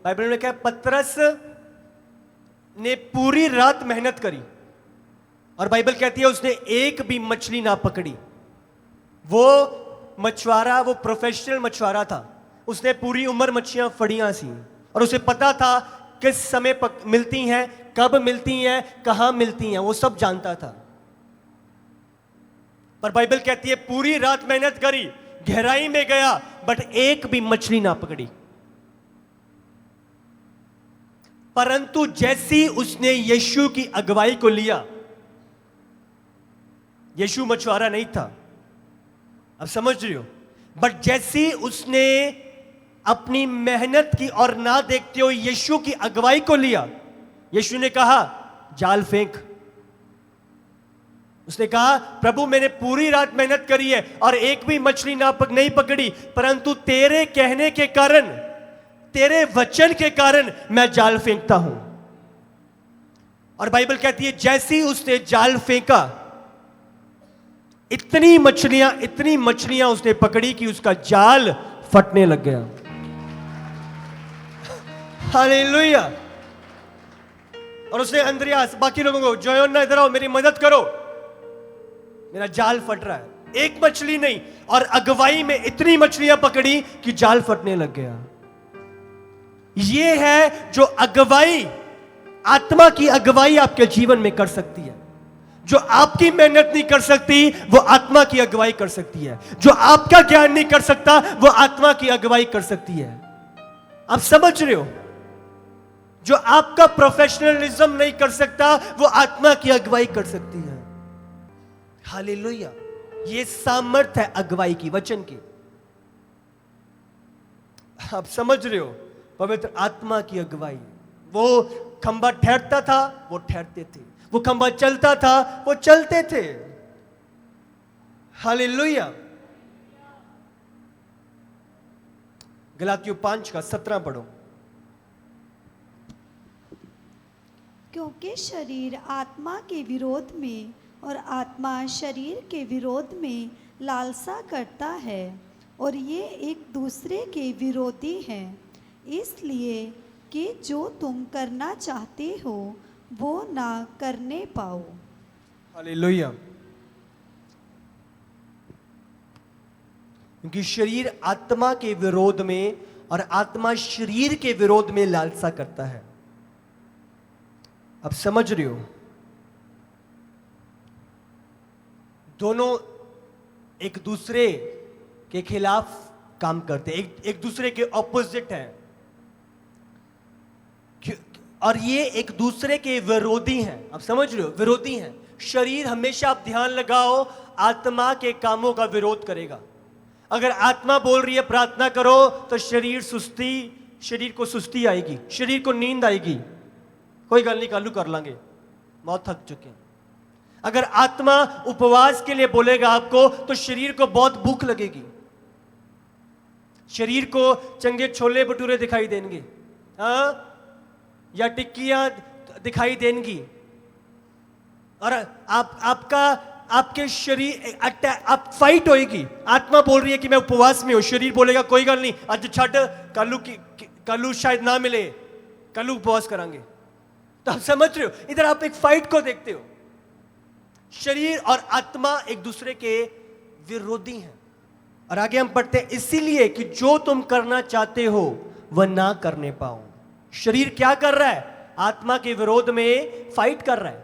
Bible में क्या है, पतरस ने पूरी रात मेहनत करी और बाइबल कहती है उसने एक भी मछली ना पकड़ी। वो मछुआरा, वो प्रोफेशनल मछुआरा था, उसने पूरी उम्र मछलियां फड़ियां सी और उसे पता था किस समय मिलती हैं, कब मिलती हैं, कहां मिलती हैं, वो सब जानता था। पर बाइबल कहती है पूरी रात मेहनत करी, गहराई में गया, बट एक भी मछली ना पकड़ी। परंतु जैसी उसने यीशु की अगुवाई को लिया, यीशु मछुआरा नहीं था, अब समझ रही हो, बट जैसी उसने अपनी मेहनत की और ना देखते हुए यीशु की अगुवाई को लिया, यीशु ने कहा जाल फेंक। उसने कहा प्रभु मैंने पूरी रात मेहनत करी है और एक भी मछली नहीं पकड़ी, परंतु तेरे कहने के कारण, तेरे वचन के कारण मैं जाल फेंकता हूं। और बाइबल कहती है जैसी उसने जाल फेंका, इतनी मछलियां उसने पकड़ी कि उसका जाल फटने लग गया। हालेलुया। और उसने अंद्रियास, बाकी लोगों को, जोयोन्ना इधर आओ मेरी मदद करो, मेरा जाल फट रहा है। एक मछली नहीं, और अगुवाई में इतनी मछलियां पकड़ी कि जाल फटने लग गया। यह है जो अगुवाई, आत्मा की अगुवाई आपके जीवन में कर सकती है। जो आपकी मेहनत नहीं कर सकती वो आत्मा की अगुवाई कर सकती है। जो आपका ज्ञान नहीं कर सकता वो आत्मा की अगुवाई कर सकती है। आप समझ रहे हो? जो आपका प्रोफेशनलिज्म नहीं कर सकता वो आत्मा की अगुवाई कर सकती है। हालेलुया। ये सामर्थ है अगुवाई की, वचन की। आप समझ रहे हो? पवित्र आत्मा की अगुवाई। वो खंबा ठहरता था, वो ठहरते थे। वो खंबा चलता था, वो चलते थे। हालेलुया। गलातियों 5:17 पढ़ो। क्योंकि शरीर आत्मा के विरोध में और आत्मा शरीर के विरोध में लालसा करता है, और ये एक दूसरे के विरोधी हैं, इसलिए कि जो तुम करना चाहते हो वो ना करने पाओ। हालेलुया। क्योंकि शरीर आत्मा के विरोध में और आत्मा शरीर के विरोध में लालसा करता है। अब समझ रहे हो? दोनों एक दूसरे के खिलाफ काम करते हैं, एक दूसरे के ऑपोजिट हैं, और ये एक दूसरे के विरोधी हैं। आप समझ रहे हो? विरोधी हैं। शरीर हमेशा, आप ध्यान लगाओ, आत्मा के कामों का विरोध करेगा। अगर आत्मा बोल रही है प्रार्थना करो तो शरीर को सुस्ती आएगी, शरीर को नींद आएगी, कोई गल नहीं कालू कर लांगे, बहुत थक चुके हैं। अगर आत्मा उपवास के लिए बोलेगा आपको तो शरीर को बहुत भूख लगेगी, शरीर को चंगे छोले भटूरे दिखाई देंगे, हाँ, या टिक्कियां दिखाई देंगी, और आपके शरीर, आप फाइट होएगी। आत्मा बोल रही है कि मैं उपवास में हूं, शरीर बोलेगा कोई गल नहीं, आज छड़, कलू शायद ना मिले, कलू उपवास करांगे। तो आप समझ रहे हो? इधर आप एक फाइट को देखते हो। शरीर और आत्मा एक दूसरे के विरोधी हैं। और आगे हम पढ़ते हैं, इसीलिए कि जो तुम करना चाहते हो वह ना करने पाओ। शरीर क्या कर रहा है? आत्मा के विरोध में फाइट कर रहा है।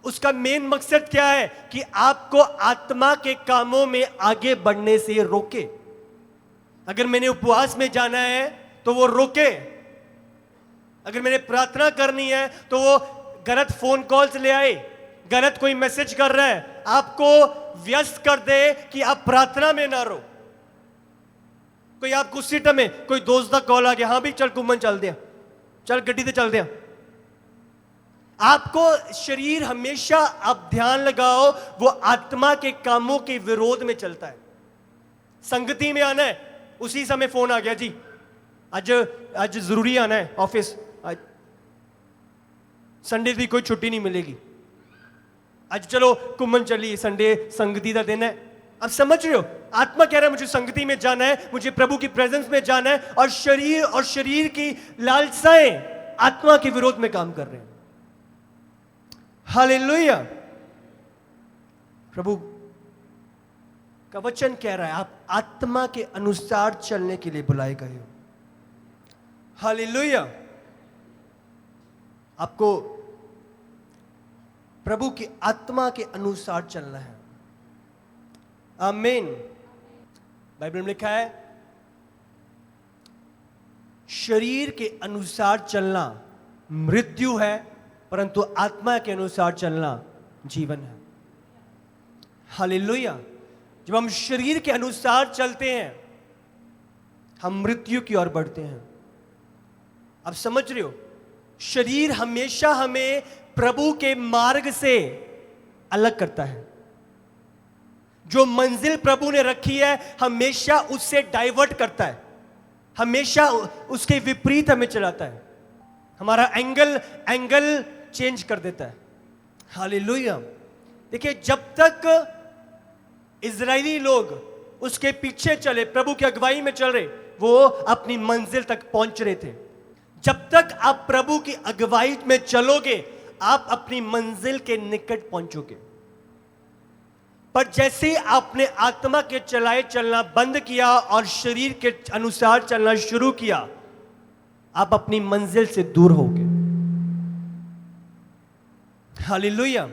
उसका मेन मकसद क्या है? कि आपको आत्मा के कामों में आगे बढ़ने से रोके। अगर मैंने उपवास में जाना है तो वो रोके। अगर मैंने प्रार्थना करनी है तो वो गलत फोन कॉल्स ले आए, गलत कोई मैसेज कर रहा है, आपको व्यस्त कर दे कि आप प्रार्थना में ना रहो। कोई आपको उसी टाइम में कोई दोस्त का कॉल आ गया, हाँ भी चल घूमन चल दिया, चल गड्डी से चल दिया। आपको शरीर हमेशा, आप ध्यान लगाओ, वो आत्मा के कामों के विरोध में चलता है। संगति में आना है, उसी समय फोन आ गया, जी आज जरूरी आना है ऑफिस, आज संडे की कोई छुट्टी नहीं मिलेगी, आज चलो घूमन चलिए, संडे संगति का दिन है, आप समझ रहे हो? आत्मा कह रहा है मुझे संगति में जाना है, मुझे प्रभु की प्रेजेंस में जाना है, और शरीर की लालसाएं आत्मा के विरोध में काम कर रहे हैं। हालेलुया। प्रभु का वचन कह रहा है आप आत्मा के अनुसार चलने के लिए बुलाए गए हो। हालेलुया। आपको प्रभु की आत्मा के अनुसार चलना है। आमीन। बाइबल में लिखा है शरीर के अनुसार चलना मृत्यु है, परंतु आत्मा के अनुसार चलना जीवन है। हालेलुया। जब हम शरीर के अनुसार चलते हैं हम मृत्यु की ओर बढ़ते हैं। आप समझ रहे हो? शरीर हमेशा हमें प्रभु के मार्ग से अलग करता है। जो मंजिल प्रभु ने रखी है हमेशा उससे डाइवर्ट करता है, हमेशा उसके विपरीत हमें चलाता है, हमारा एंगल चेंज कर देता है। हालेलुया। देखिए, जब तक इजरायली लोग उसके पीछे चले, प्रभु की अगुवाई में चल रहे, वो अपनी मंजिल तक पहुंच रहे थे। जब तक आप प्रभु की अगुवाई में चलोगे आप अपनी मंजिल के निकट पहुंचोगे। पर जैसे ही आपने आत्मा के चलाए चलना बंद किया और शरीर के अनुसार चलना शुरू किया, आप अपनी मंजिल से दूर होगे। हालेलुया।